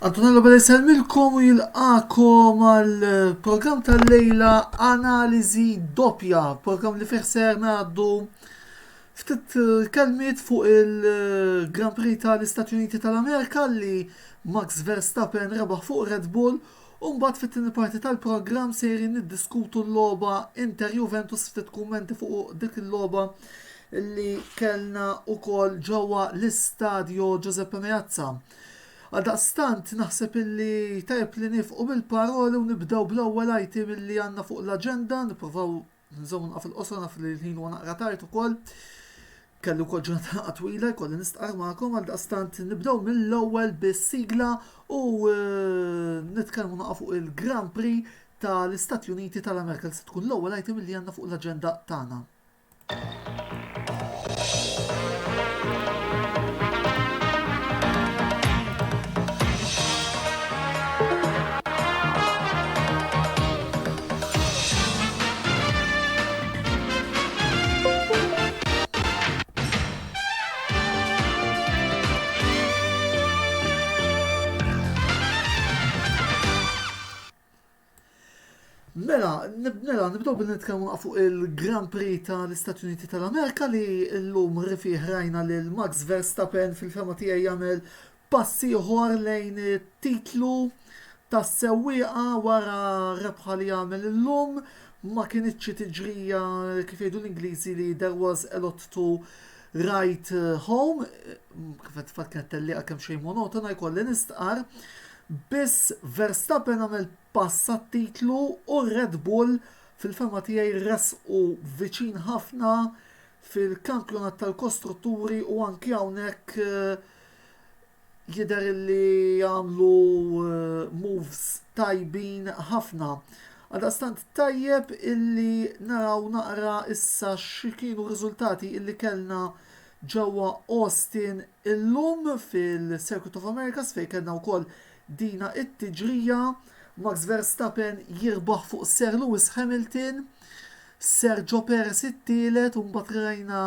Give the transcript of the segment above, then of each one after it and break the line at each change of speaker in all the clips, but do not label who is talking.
Antonello Bel-Selmilkom u jilqakom għal-program tal-lejla Analizi Doppja, program li fiħser naddu ftit kelmiet fuq il-Grand Prix tal-Istati Uniti tal-Amerika li Max Verstappen rebaħ fuq Red Bull u mbagħad fit-tieni parti tal-program sejrin niddiskutu l-logħba Inter Juventus ftit kummenti fuq dik il-logħba li kellna wkoll ġewwa l-Istadio Giuseppe Meazza. Għaldaqstant naħseb illi tajb li nifqu bil-paroli u nibdew bl-ewwel item illi għandna fuq l-aġenda, nippruvaw nżommu naqaf il-qosra naf li l-ħin huwa naqra tard ukoll. Kellu wkoll ġurnata twila jkolli nistqar magħkom għaldaqstant nibdew mill-ewwel bis-sigla u nitkellmu naqaf fuq il-Grand Prix tal-Istati Uniti tal-Amerika li se tkun l-ewwel item illi għandna fuq l-aġenda tagħna. Mela, nibdow bil-nitkellmu fuq il-Grand Prix tal-Istati Uniti tal-Amerika li llum rifih rajna lil Max Verstappen fil-fema tiegħi jagħmel passi ieħor lejn it-titlu tas-sewwieqa wara rebħa li jagħmel illum ma kienitx tiġrija kif jgħidu l-Ingliżi li there was a lot to write home, kif qed kienet tellieqa kemm xejn monotona jkolli nistqar. Biss Verstappen għamel passa titlu u Red Bull fil-fema tiegħi resqu viċin ħafna fil-kampjonat tal-kostrutturi u anki hawnhekk jidher li jagħmlu moves tajbin ħafna. Għaldaqstant tajjeb illi naraw naqra issa x'kienu riżultati illi kellna ġewwa Austin illum fil-Circuit of Americas fejn kellna wkoll dina it-tiġrija. Max Verstappen jirbaħ fuq Sir Lewis Hamilton, Sergio Perez it-tielet u mbagħad rajna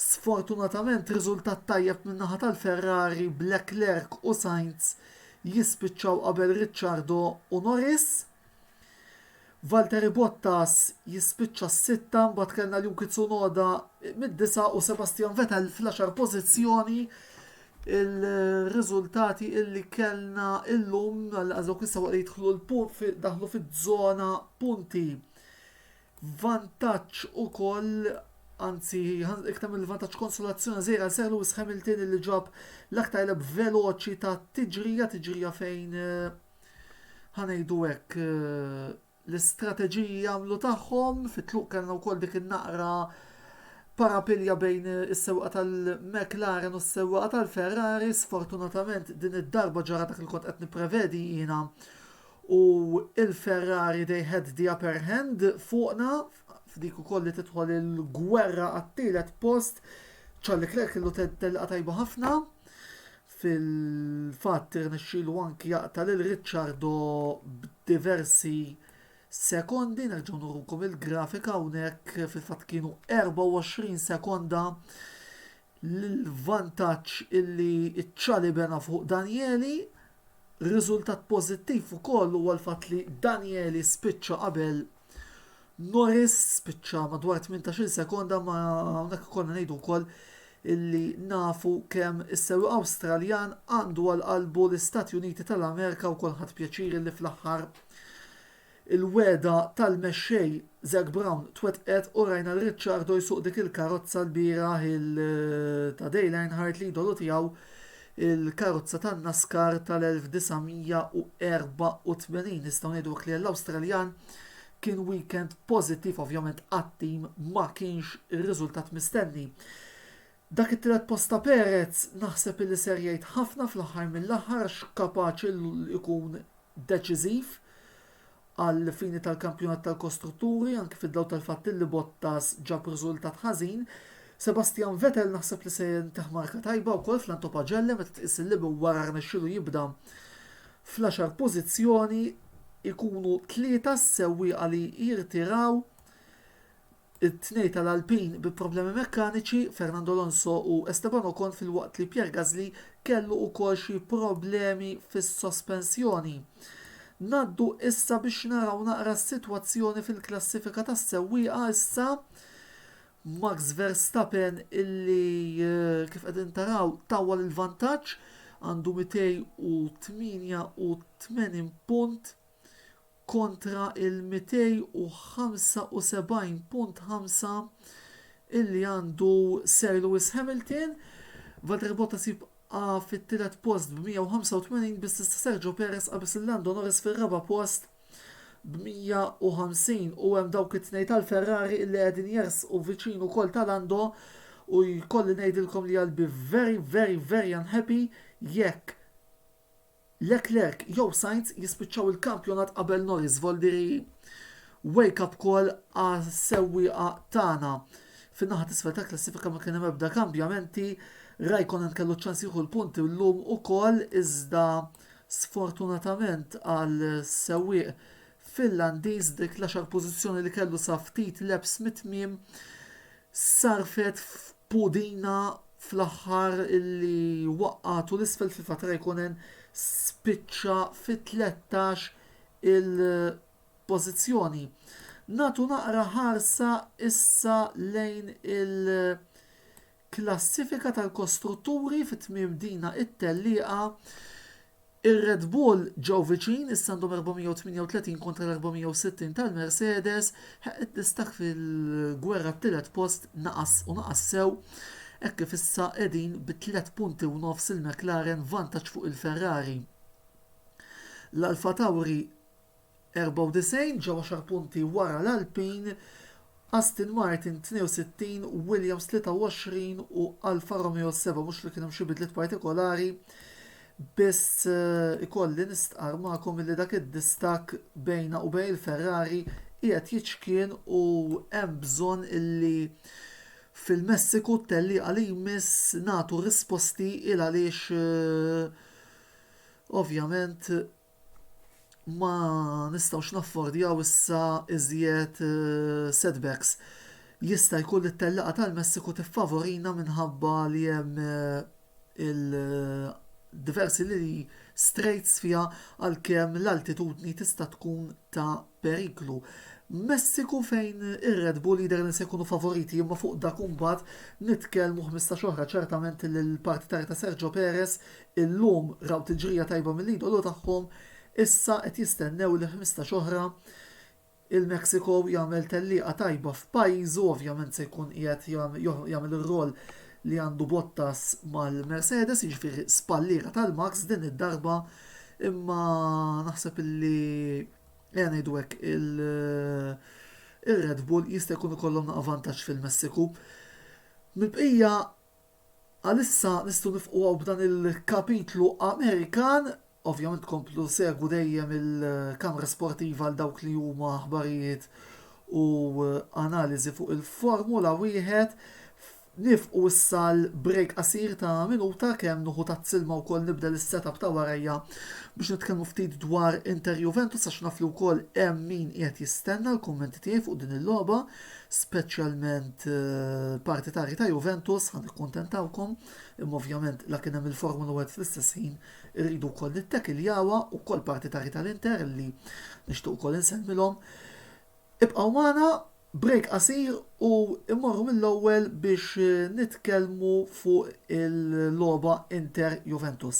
sfortunatament riżultat tajjeb min-naħa tal-Ferrari Leclerc u Sainz jispiċċaw qabel Ricciardo u Norris. Valtteri Bottas jispiċċa s-sitta, mbagħad kellna Yuki Tsunoda mid-9 u Sebastian Vettel fl-10 pożizzjoni. Il-riżultati illi kellna illum għal-għazok issa waqt jidħlu daħlu fiż-żona punti. Vantaġġ ukoll, anzi iktar mill-vantaġġ konsolazzjoni żgħira Sir Lewis Hamilton illi ġab l-aktar leb veloċi ta' tiġrija fejn ħanejdu hekk l-istrateġiji jagħmlu tagħhom fit-tluq kellna wkoll dik in-naqra parapilja bejn is-sewqa tal-McLaren u s-sewqa tal-Ferrari. Sfortunatament din id-darba ġara dak li kont qed nipprevedi jiena u il-Ferrari they had the upper hand fuqna f'dik ukoll li tidħol il-gwerra għat-tielet post. Charles Leclerc illu telqa tajba ħafna fil-fatt irnexxielu anki jaqta' lil Ricciardo b'diversi sekondi. Nerġgħu nurukom il-grafika hawnhekk fil-fatt kienu 24 sekonda l-vantaġġ illi iċċali bena fuq Danieli. Riżultat pożittiv ukoll huwa l-fatt li Danieli spiċċa qabel Norris, spiċċa madwar 18 sekonda, ma hawnhekk ikollna ngħidu wkoll illi nafu kemm is-sewwieq Awstraljan għandu għal qalbu l-Istati Uniti tal-Amerika u kulħadd pjaċir li fl-aħħar il-weda tal-mexxej Zak Brown twettqet u rajna l-Ricciardo jsuq dik il-karozza l-bieraħ ta' Dale Earnhardt li jdolu tiegħu il-karozza tan-NASCAR tal-1984. Nistgħu ngħidu li l-Awstraljan kien weekend pożittiv ovvjament għat-tim ma kienx ir-riżultat mistenni. Dak it-tielet posta Perez naħseb illi ser jgħid ħafna fl-aħħar mill-aħħar x'kapaċi jkun deċiżiv għal fini tal-kampjonat tal-kostrutturi, anke fid-dawl tal-fatt li Bottas ġab riżultat ħażin. Sebastian Vettel naħseb li se jinteħ marka tajba wkoll fl-Antopaġelle meta tqis il-libu wara rnexxielu jibda fl-10 pożizzjoni ikunu tlieta s-sewwieqa li jirtiraw it-tnej tal-Alpin bi problemi mekkaniċi, Fernando Alonso u Esteban Ocon, fil-waqt li Pierre Gasly kellu wkoll xi problemi fis-sospensjoni. Naddu issa biex naraw naqra s-sitwazzjoni fil-klassifika tas-sewwieqa issa. Max Verstappen illi kif qegħdin taraw tawwal il-vantaġġ għandu 288 punt kontra il-275.5 illi għandu Sir Lewis Hamilton. Valtteri Bottas jibqa' fit-tielet post b'185 biss Sergio Perez qabis il-Lando Norris fir-raba' post b'150 u hemm dawk it-tnejn tal-Ferrari illi qegħdin jersqu viċin ukoll tal-Lando u jkolli ngħidilkom li qalbi very very very unhappy jekk Leclerc jew Sainz jispiċċaw il-kampjonat qabel Norris. Voldiri wake up call għas-sewwieqa tagħna. Fin-naħa t'isfel ta' klassifika ma kien hemm ebda kambjamenti, Raikkonen kellu ċans jieħu l-punti llum ukoll iżda sfortunatament għal sewwieq Finlandiż dik l-10 pożizzjoni li kellu sa ftit lebs mit-tmiem sarfet f'pudina fl-aħħar illi waqqatu l-isfel fil-fatt Raikkonen spiċċa fit-13 il-pożizzjoni. Natu naqra ħarsa issa lejn il-klassifika tal-kostrutturi fit-tmiem dina it-tellieqa. Ir-Red Bull ġew viċin, issa għandhom 438 kontra l-460 tal-Mercedes, id-distak fil-gwerra t-tielet post naqas u naqas sew, hekk kif issa qegħdin bi 3 punti u nofs il-McLaren vantaġġ fuq il-Ferrari. L-Alfa Tauri 94 ġew 10 punti wara l-Alpine, Aston Martin 62, Williams 23 u Alfa Romeo 7 mhux li kien hemm xi bidliet partikolari. Biss ikolli nistqar magħkom illi dak id-distak bejna u bejn il-Ferrari qiegħed jiċkien u hemm bżonn illi fil-Messiku t-tellieqa li jmiss nagħtu risposti il għaliex ovvjament ma nistgħux naffordjaw issa iżjed setbacks. Jista' jkun li t-tellieqa tal-Messiku tiffavorina minħabba li hemm diversi li straights fiha għalkemm l-altitudni tista' tkun ta' periklu. Messiku fejn ir-Red Bull jidher li se jkunu favoriti, imma fuq dak imbagħad nitkellmu 15 oħra ċertament il-partitari ta' Sergio Perez illum raw tiġrija tajba mill-idolu tagħhom, issa qed jistennew li 15 oħra il-Mexico jagħmel tellieqa tajba f'pajjiżu, ovvjament se jkun qiegħed jagħmel ir-rol li għandu Bottas mal-Mercedes, jiġifieri spallira tal-Max din id-darba, imma naħseb illi ngħidu hekk il-Red Bull jista' jkun ikollhom avvantaġġ fil-Messiku. Mill-bqija għalissa nistgħu nifqgħu b'dan il-kapitlu Amerikan, ovvjament komplu segwu dejjem il-kamra sportiva għal dawk li huma aħbarijiet u analiżi fuq il-Formula wieħed. Nifqu issa l-break qasir ta' minuta kemm nuħu tat-silma wkoll nibda l-setup ta' warajja biex nitkellmu ftit dwar Inter Juventus għax naflu wkoll hemm min qiegħed jistenna l-kummenti tiegħi fuq din il-logħba, speċjalment partitari ta' Juventus ħan ikkuntentawkom, imma ovvjament la kien hemm il-Formula 1 fl-istess ħin irridu wkoll nittekiljawha wkoll partitari tal-Inter li nixtieq ukoll insemmilhom. Ibqgħu magħna break qasir u immorru mill-ewwel biex nitkellmu fuq il-logħba Inter Juventus.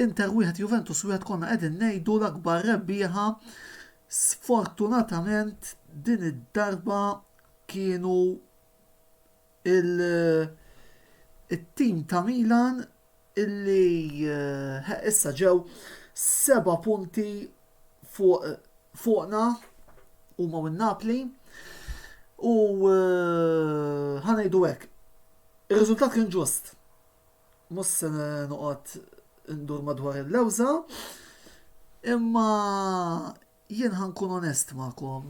Inter wieħed Juventus wieħed konna qegħdin ngħidu l-akbar rebbieħa. Sfortunatament din id-darba kienu il-tim ta' Milan illi issa ġew 7 punti fuqna huma minn Napli u ħanejdu hekk. Ir-riżultat kien ġust. Mhux se noqgħod indur madwar il-lewża, imma jien ħankun onest magħkom,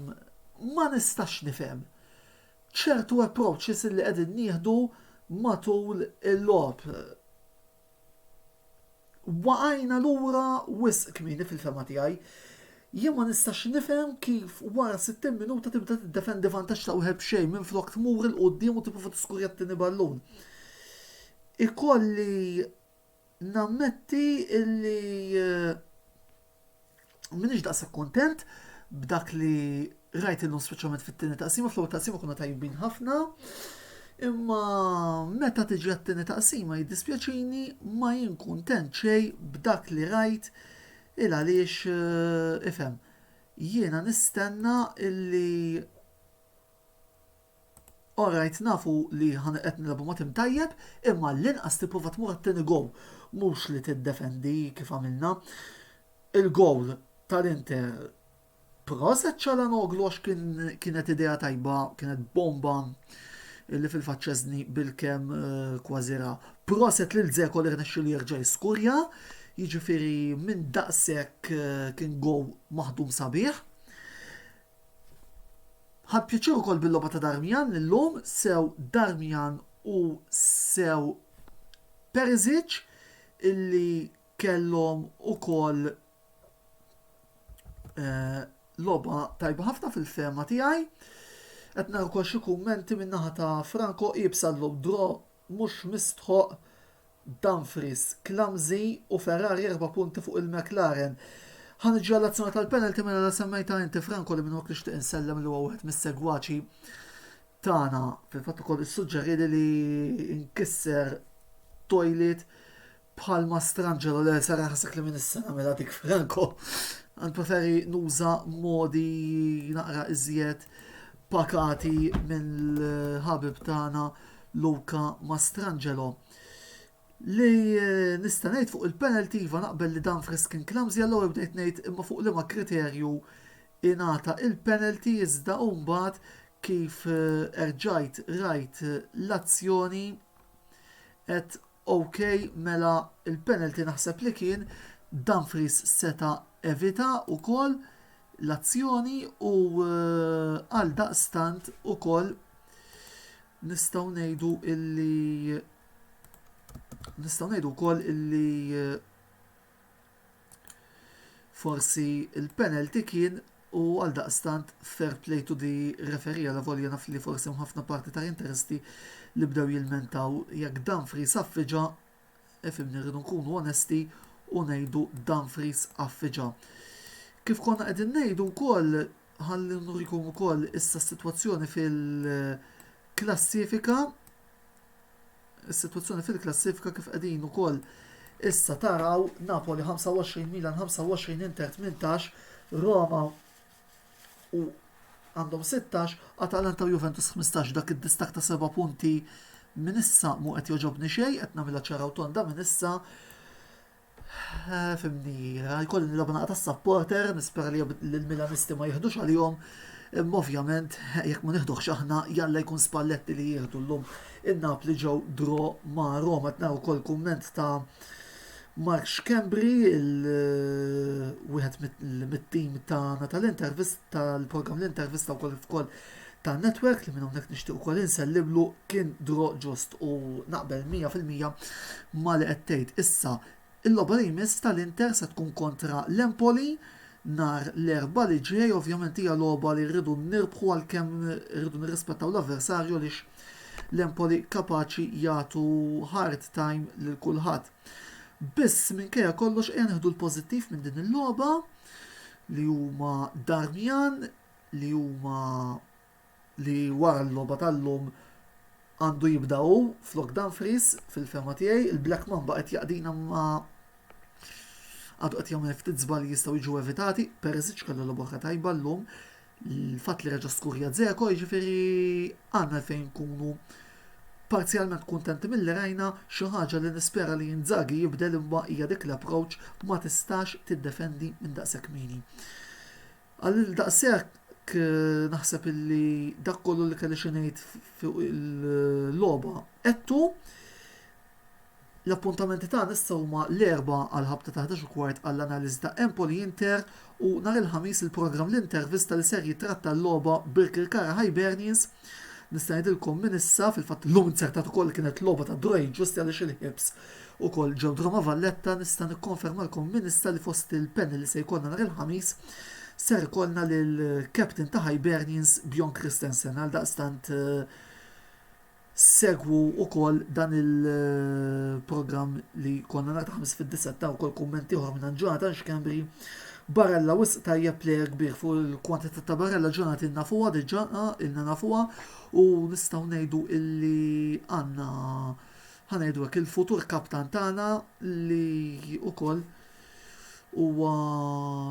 ma nistax nifhem ċertu approaches li qegħdin nieħdu matul il-logħob. Waqajna lura wisq kmieni fil-fema tiegħi. Jien ma nistax nifhem kif wara 60 minuta tibda tiddefendi vantaġġ ta' wieħed b'xejn minflok tmur il qudiem u tipprova tiskurja t-tieni ballun. Ikolli nammetti illi minix daqshekk kuntent b'dak li rajt illum speċjalment fit-tieni taqsima, fl-ewwel taqsima kuna tajbin ħafna, imma meta tiġi għat-tieni taqsima jiddispjaċini ma jien kuntent xejn b'dak li rajt il għaliex ifhem. Jiena nistenna illi alright nafu li qed nilagħbu ma' tim tajjeb, imma l-inqas tipprova tmur għat-tieni gowl, mhux li tiddefendi kif għamilna. Il-gowl tal-Inter proset Çalhanoğlu għax kienet idea tajba, kienet bomba illi fil-faċċeżni bil-kem kważira. Proset lil Dzeko li rnexxi li jerġa' jiskurja, jiġifieri minn daqshekk kien gowl maħdum sabiħ. Ħadd pjaċir ukoll bil-logħba ta' Darmian illum, sew Darmian u sew Perisic illi kellhom ukoll logħba tajba ħafna fil-fema tiegħi. Qed nara wkoll xi kummenti min-naħa ta' Franco ibsa llum draw mhux mistħoq Dumfries, Clumsy u Ferrari 4 punti fuq il-McLaren. Ħanġi għall-azzjoni tal-penalty mela la semmejta inti Franco li minn waqt nixtieq insellem li huwa wieħed mis-segwaċi tagħna. Fil-fatt ukoll issuġġeri li nkisser toilet bħalma Strangelo li sara ħasek li minn is-sena mela dik Franco. Għan preferi nuża modi naqra iżjed pakati minn l-ħabib tagħna Luka Mastrangelo. Li nista' ngħid fuq il-penalty iva naqbel li Dumfries kien Clumsy, allura bdejt ngħid imma fuq liema kriterju ingħata il-penalty iżda mbagħad kif erġajt rajt l-azzjoni qed okej mela il-penalty naħseb li kien Dumfries seta' evita ukoll l-azzjoni u għal daqstant ukoll nistgħu ngħidu wkoll illi forsi il-penalty kien u għal daqstant fair play to the referee la volja naf li forsi ħafna parti ta' interesti li bdew jilmentaw jekk Dumfries affiġa ifhimni rridu nkunu onesti u ngħidu Dumfries affiġa. Kif konna qegħdin ngħidu wkoll ħalli nurikom ukoll issa s-sitwazzjoni fil-klassifika. Is-sitwazzjoni fil-klassifika kif qegħdin ukoll issa taraw Napoli 25, Milan 25, Inter 18, Roma u għandhom 16, Atalanta u Juventus 15, dak id-distak ta' 7 punti minn issa mu qed joġobni xejn, qed nagħmilha ċaraw tonda minn issa. Fimni, jkolli nilabna ta' supporter, nispera li l-Milanisti ma jihdux għal-jom, imma ovvjament, jekk ma nieħduħx aħna, jalla jkun Spalletti li jieħdu l-lum in-Napli ġew draw ma' Roma. Qed naraw ukoll kumment ta' Mark Schembri, wieħed mit-tim tagħna tal-programm l-intervista wkoll ta' network li minn hawnhekk nixtieq ukoll inselliblu kien draw ġust u naqbel 100% ma li qed tgħid. Issa il-logħba li jmiss tal-Inter se tkun kontra l-Empoli nar l-erba li ġej, ovvjament hija logħba li rridu nirbħu għalkemm rridu nirrispettaw l-avversarju għaliex l-Empoli kapaċi jagħtu hard time lil kulħadd. Biss minkejja kollox qiegħ nieħdu l-pożittiv minn din il-logħba li huma Darmian li wara l-logħba tal-lum għandu jibdaw flok Dumfries fil-fema tiegħi, il-Black Mamba qed jaqdina għadu qed jagħmel ftit żbalji jistgħu jiġu evitati, Perisic kellu logħba tajba llum, il-fatt li reġa' skurja Dzeko, jiġifieri għandna fejn nkunu parzjalment kuntenti mill-li rajna xi ħaġa li nispera li Inzaghi jibdel imma hija dik l-approach ma tistax tiddefendi minn daqshekk mini. Għal daqshekk naħseb illi dak kollu li kelli xi ngħid fuq il-logħba qedtu l-appuntamenti tagħna issa huma l-erba' għal ħabta ta' 11 għall-analiżi ta' Empoli Inter u nhar il-ħamis il-programm l-intervista li ser jitratta l-logħba Birkirkara Hibernians. Nista' ngħidilkom minn issa fil-fatt l-lum insertat ukoll kienet logħba ta' Droj ġusti għaliex il-ħibs ukoll ġew Droma Valletta nista' nikkonfermalkom minn issa li fost il-panel li se jkollna nhar il-ħamis ser ikollna lill-Captain ta' Hibernians Bjorn Christensen għal daqstant segwu ukoll dan il-programm li konna nhar ta' ħamis fid-9 ta' ukoll kummenti oħra minn Jonathan Xkembri. Barella wisq tajjeb plejer kbir fuq il-kwantità ta' Barella ġurnat nafuha diġà ilna nafuha u nistgħu ngħidu illi għandna ħanejdu hekk il-futur kaptan tagħna li wkoll huwa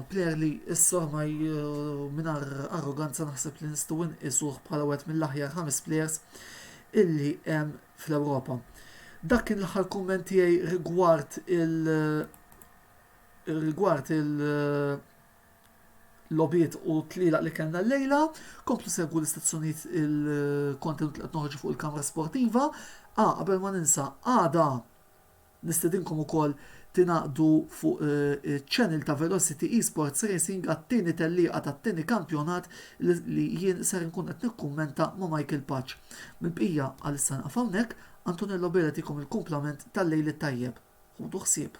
plejer li issa ma mingħajr arroganza naħseb li nistgħu nqisuh bħala wieħed mill-aħjar 5 plejers illi hemm fl-Ewropa. Dak kien l-aħħar kumment tiegħi rigward il-lobiet u tlilaq li kellna l-lejla, komplu segwu l-istazzjonijiet il-kontenut li qed noħorġu fuq il-kamra sportiva. Qabel ma ninsa, għada nistedinkom ukoll tinaqdu fuq il-channel ta' Velocity Esports Racing għat-tieni tellieqa tat-tieni kampjonat li jien ser nkun qed nikkummenta ma' Michael Patch. Mill-bqija għal-issa naqaf hawnhekk, Antonello Bella tikom il-kumplament tal-lejl tajjeb. Ħudu ħsieb.